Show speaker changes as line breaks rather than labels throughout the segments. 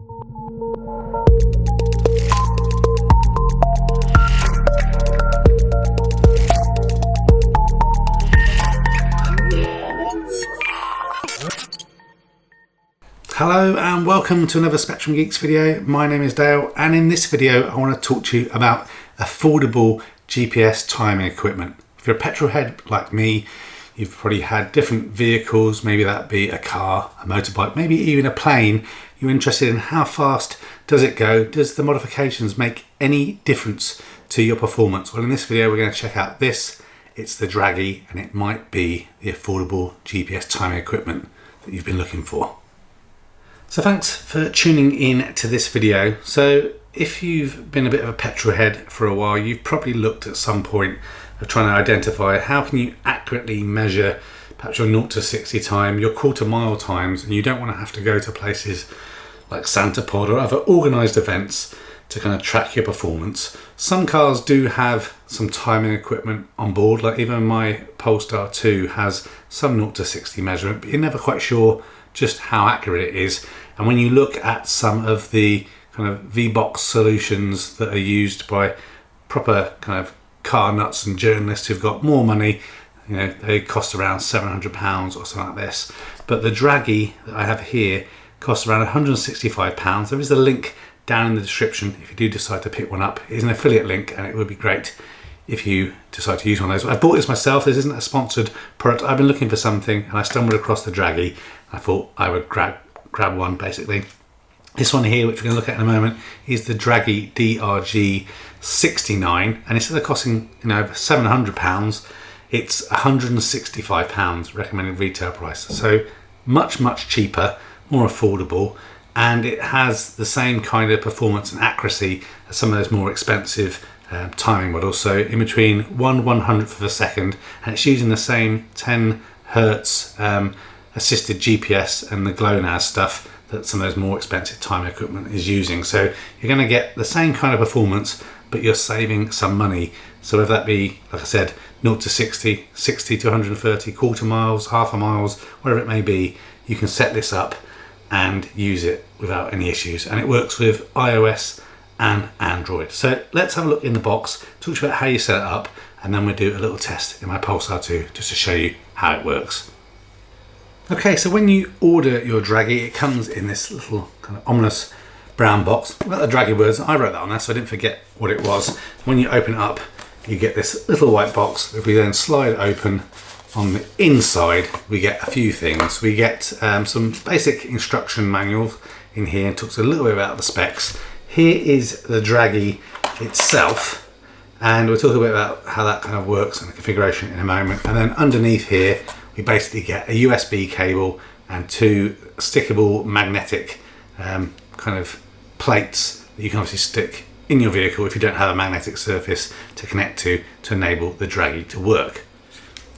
Hello and welcome to another Spectrum Geeks video. My name is Dale, and in this video I want to talk to you about affordable GPS timing equipment. If you're a petrol head like me, you've probably had different vehicles, maybe that be a car, a motorbike, maybe even a plane. You're interested in how fast does it go? Does the modifications make any difference to your performance? Well, in this video we're going to check out this. It's the Dragy, and it might be the affordable GPS timing equipment that you've been looking for. So thanks for tuning in to this video. So if you've been a bit of a petrol head for a while, you've probably looked at some point of trying to identify how can you accurately measure perhaps your 0 to 60 time, your quarter mile times, and you don't want to have to go to places like Santa Pod or other organised events to kind of track your performance. Some cars do have some timing equipment on board, like even my Polestar 2 has some 0 to 60 measurement, but you're never quite sure just how accurate it is. And when you look at some of the kind of V-Box solutions that are used by proper kind of car nuts and journalists who've got more money, you know, they cost around £700 or something like this. But the Dragy that I have here costs around £165. There is a link down in the description if you do decide to pick one up. It is an affiliate link, and it would be great if you decide to use one of those. I bought this myself. This isn't a sponsored product. I've been looking for something and I stumbled across the Dragy. I thought I would grab one basically. This one here, which we're going to look at in a moment, is the Dragy DRG 69, and instead of costing over £700, it's £165 recommended retail price. So much cheaper, more affordable, and it has the same kind of performance and accuracy as some of those more expensive timing models. So in between 1/100th of a second, and it's using the same 10 hertz assisted GPS and the GLONASS stuff that some of those more expensive timing equipment is using. So you're going to get the same kind of performance, but you're saving some money. So whether that be, like I said, 0 to 60, 60 to 130, quarter miles, half a miles, whatever it may be, you can set this up and use it without any issues. And it works with iOS and Android. So let's have a look in the box, talk to you about how you set it up, and then we'll do a little test in my Polestar 2 just to show you how it works. Okay, so when you order your Dragy, it comes in this little kind of ominous brown box. Well, the Dragy words, I wrote that on there so I didn't forget what it was. When you open it up, you get this little white box. If we then slide open, on the inside, we get a few things. We get some basic instruction manuals in here, and talks a little bit about the specs. Here is the Dragy itself, and we'll talk a bit about how that kind of works and the configuration in a moment. And then underneath here, we basically get a USB cable and two stickable magnetic kind of plates that you can obviously stick in your vehicle if you don't have a magnetic surface to connect to enable the Dragy to work.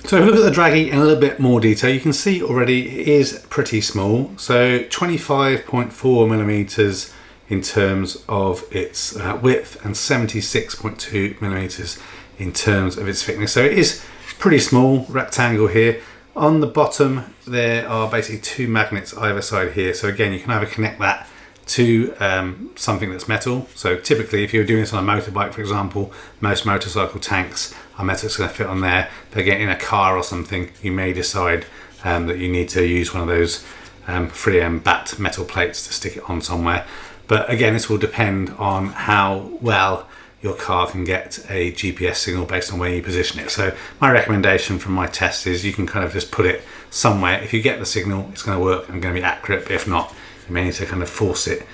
So if we look at the Dragy in a little bit more detail, you can see already it is pretty small. So 25.4 millimeters in terms of its width and 76.2 millimeters in terms of its thickness. So it is pretty small, rectangle here. On the bottom there are basically two magnets either side here, so again you can either connect that to something that's metal. So typically if you're doing this on a motorbike, for example, most motorcycle tanks are metal, that's going to fit on there. But again, in a car or something, you may decide that you need to use one of those 3M batt metal plates to stick it on somewhere. But again, this will depend on how well your car can get a GPS signal based on where you position it. So my recommendation from my test is you can kind of just put it somewhere. If you get the signal, it's going to work and going to be accurate, but if not, you may need to kind of force it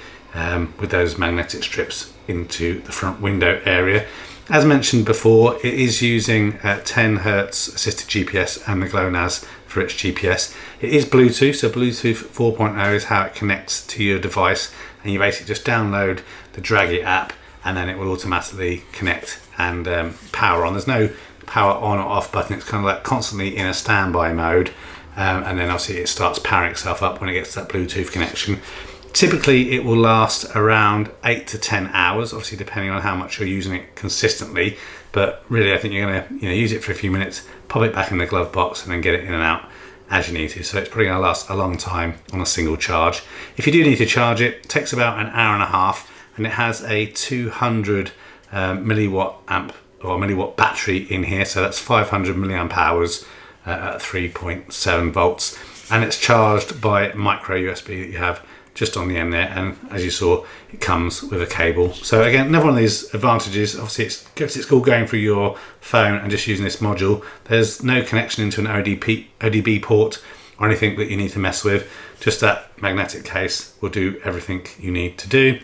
with those magnetic strips into the front window area. As mentioned before, it is using 10 hertz assisted GPS and the GLONASS for its GPS. It is Bluetooth, so Bluetooth 4.0 is how it connects to your device, and you basically just download the Dragy app and then it will automatically connect and power on. There's no power on or off button, it's kind of like constantly in a standby mode, and then obviously it starts powering itself up when it gets that Bluetooth connection. Typically it will last around 8 to 10 hours, obviously depending on how much you're using it consistently, but really I think you're going to use it for a few minutes, pop it back in the glove box and then get it in and out, as you need to. So it's probably going to last a long time on a single charge. If you do need to charge it, it takes about an hour and a half, and it has a 200 milliwatt amp or milliwatt battery in here. So that's 500 milliamp hours at 3.7 volts. And it's charged by micro USB that you have just on the end there, and as you saw, it comes with a cable. So again, another one of these advantages, obviously it's all going through your phone and just using this module. There's no connection into an ODB port or anything that you need to mess with. Just that magnetic case will do everything you need to do.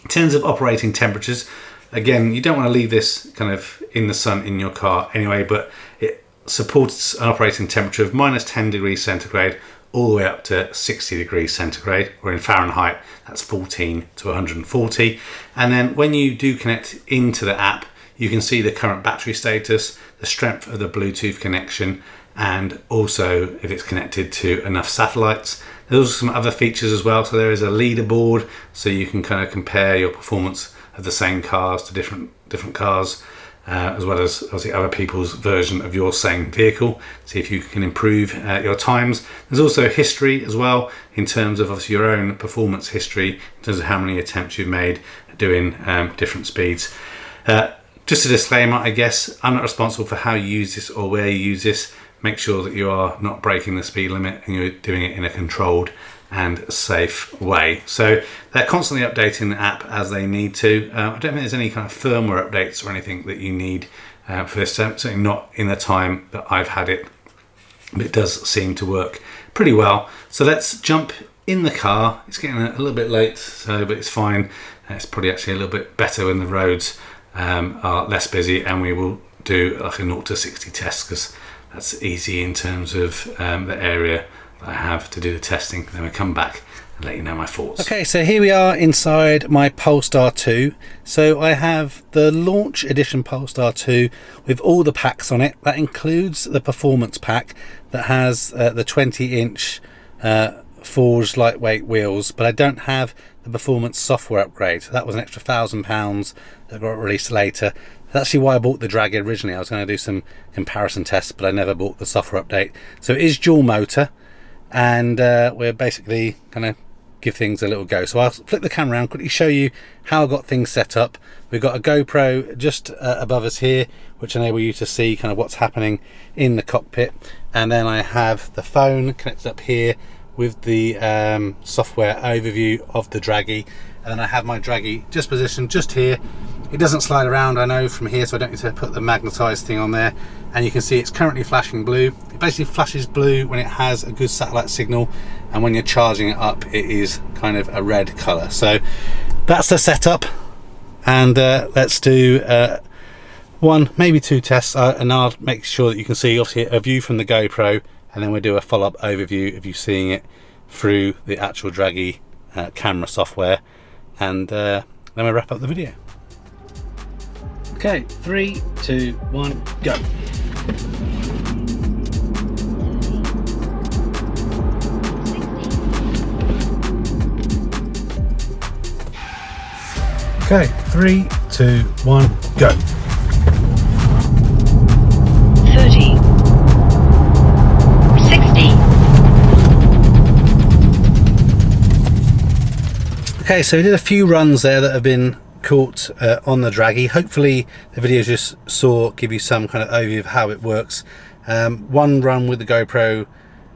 In terms of operating temperatures, again, you don't want to leave this kind of in the sun in your car anyway, but it supports an operating temperature of -10 degrees centigrade all the way up to 60 degrees centigrade, or in Fahrenheit, that's 14 to 140. And then when you do connect into the app, you can see the current battery status, the strength of the Bluetooth connection, and also if it's connected to enough satellites. There's also some other features as well. So there is a leaderboard, so you can kind of compare your performance of the same cars to different cars, as well as obviously other people's version of your same vehicle. See if you can improve your times. There's also history as well, in terms of obviously your own performance history, in terms of how many attempts you've made doing different speeds. Just a disclaimer, I guess, I'm not responsible for how you use this or where you use this. Make sure that you are not breaking the speed limit and you're doing it in a controlled and safe way. So they're constantly updating the app as they need to. I don't think there's any kind of firmware updates or anything that you need for this, certainly not in the time that I've had it, but it does seem to work pretty well. So let's jump in the car. It's getting a little bit late, but it's fine. It's probably actually a little bit better when the roads are less busy, and we will do like a 0 to 60 test, because that's easy in terms of the area I have to do the testing. Then we'll come back and let you know my thoughts. Okay, so here we are inside my Polestar 2. So I have the launch edition Polestar 2 with all the packs on it. That includes the performance pack that has the 20-inch forged lightweight wheels, but I don't have the performance software upgrade. So that was an extra £1,000 that got released later. That's actually why I bought the Dragy originally. I was going to do some comparison tests, but I never bought the software update. So it is dual motor, and we're basically going to give things a little go. So I'll flip the camera around, quickly show you how I got things set up. We've got a GoPro just above us here, which enable you to see kind of what's happening in the cockpit. And then I have the phone connected up here with the software overview of the Dragy. And then I have my Dragy just positioned just here. It doesn't slide around, I know, from here, so I don't need to put the magnetized thing on there. And you can see it's currently flashing blue. It basically flashes blue when it has a good satellite signal, and when you're charging it up, it is kind of a red color. So that's the setup, and let's do one, maybe two tests, and I'll make sure that you can see obviously a view from the GoPro, and then we'll do a follow-up overview of you seeing it through the actual Dragy camera software, and then we'll wrap up the video. Okay, 3, 2, 1, go. Okay, 3, 2, 1, go.
30, 60.
Okay, so we did a few runs there that have been caught on the Dragy. Hopefully the video just give you some kind of overview of how it works. One run with the GoPro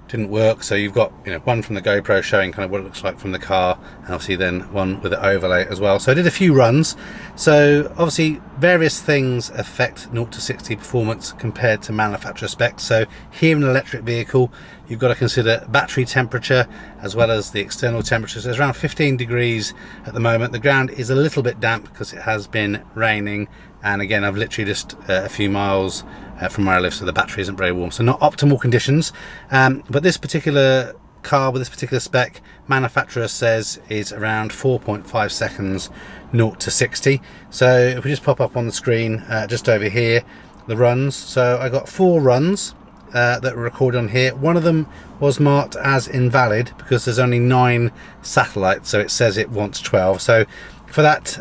didn't work, so you've got one from the GoPro showing kind of what it looks like from the car, and obviously then one with the overlay as well. So I did a few runs. So obviously various things affect 0 to 60 performance compared to manufacturer specs. So here in an electric vehicle, you've got to consider battery temperature as well as the external temperature. So it's around 15 degrees at the moment. The ground is a little bit damp because it has been raining, and again I've literally just a few miles from where I live, so the battery isn't very warm, so not optimal conditions. But this particular car with this particular spec, manufacturer says is around 4.5 seconds 0 to 60. So if we just pop up on the screen just over here, the runs. So I got 4 runs that were recorded on here. One of them was marked as invalid because there's only 9 satellites, so it says it wants 12. So for that,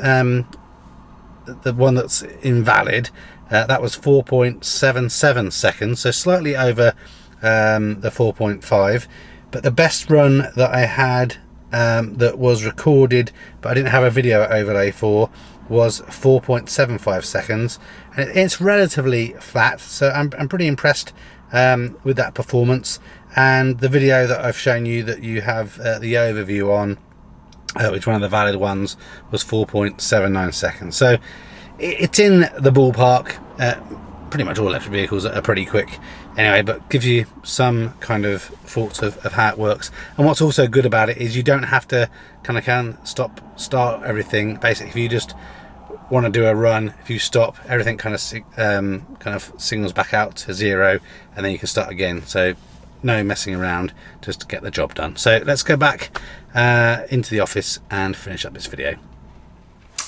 the one that's invalid, that was 4.77 seconds, so slightly over the 4.5, but the best run that I had that was recorded but I didn't have a video overlay for was 4.75 seconds, and it's relatively flat, so I'm pretty impressed with that performance. And the video that I've shown you that you have the overview on, which one of the valid ones, was 4.79 seconds. So it's in the ballpark. Pretty much all electric vehicles are pretty quick anyway, but gives you some kind of thoughts of how it works. And what's also good about it is you don't have to start everything. Basically, if you just want to do a run, if you stop, everything kind of signals back out to 0, and then you can start again. So no messing around, just to get the job done. So let's go back into the office and finish up this video.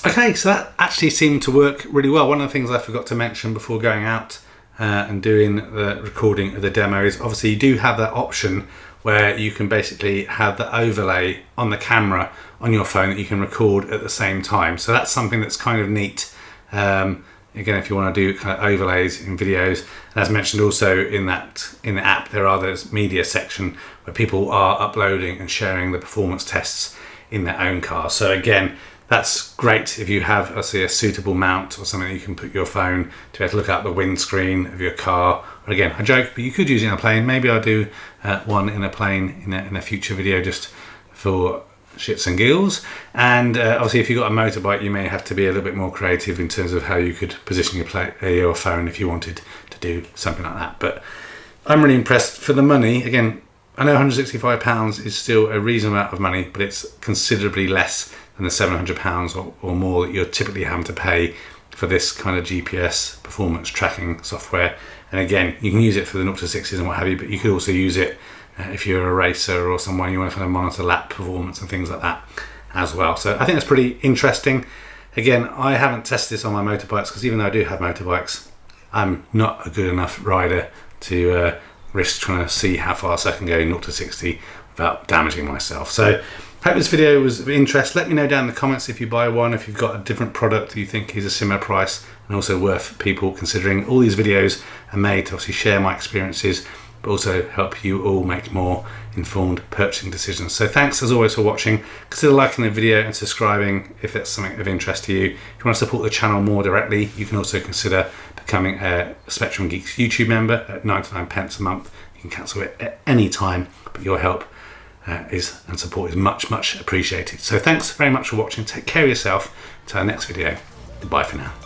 Okay, so that actually seemed to work really well. One of the things I forgot to mention before going out and doing the recording of the demo is obviously you do have that option where you can basically have the overlay on the camera on your phone that you can record at the same time. So that's something that's kind of neat. Again, if you want to do kind of overlays in videos, and as mentioned also in the app, there are those media section where people are uploading and sharing the performance tests in their own car. So again, that's great if you have, let's say, a suitable mount or something that you can put your phone to be able to look out the windscreen of your car. Or again, I joke, but you could use it in a plane. Maybe I'll do one in a plane in a future video just for shits and giggles. And obviously, if you've got a motorbike, you may have to be a little bit more creative in terms of how you could position your phone if you wanted to do something like that. But I'm really impressed for the money. Again, I know £165 is still a reasonable amount of money, but it's considerably less than the £700 or more that you're typically having to pay for this kind of GPS performance tracking software. And again, you can use it for the 0 to 60s and what have you, but you could also use it if you're a racer or someone you want to kind of monitor lap performance and things like that as well. So I think that's pretty interesting. Again, I haven't tested this on my motorbikes because even though I do have motorbikes, I'm not a good enough rider to risk trying to see how fast I can go 0 to 60 without damaging myself. So I hope this video was of interest. Let me know down in the comments if you buy one, if you've got a different product that you think is a similar price and also worth people considering. All these videos are made to obviously share my experiences, but also help you all make more informed purchasing decisions. So thanks as always for watching. Consider liking the video and subscribing if that's something of interest to you. If you want to support the channel more directly, you can also consider becoming a Spectrum Geeks YouTube member at 99p a month. You can cancel it at any time, but your help and support is much appreciated. So thanks very much for watching. Take care of yourself. Until our next video. Goodbye for now.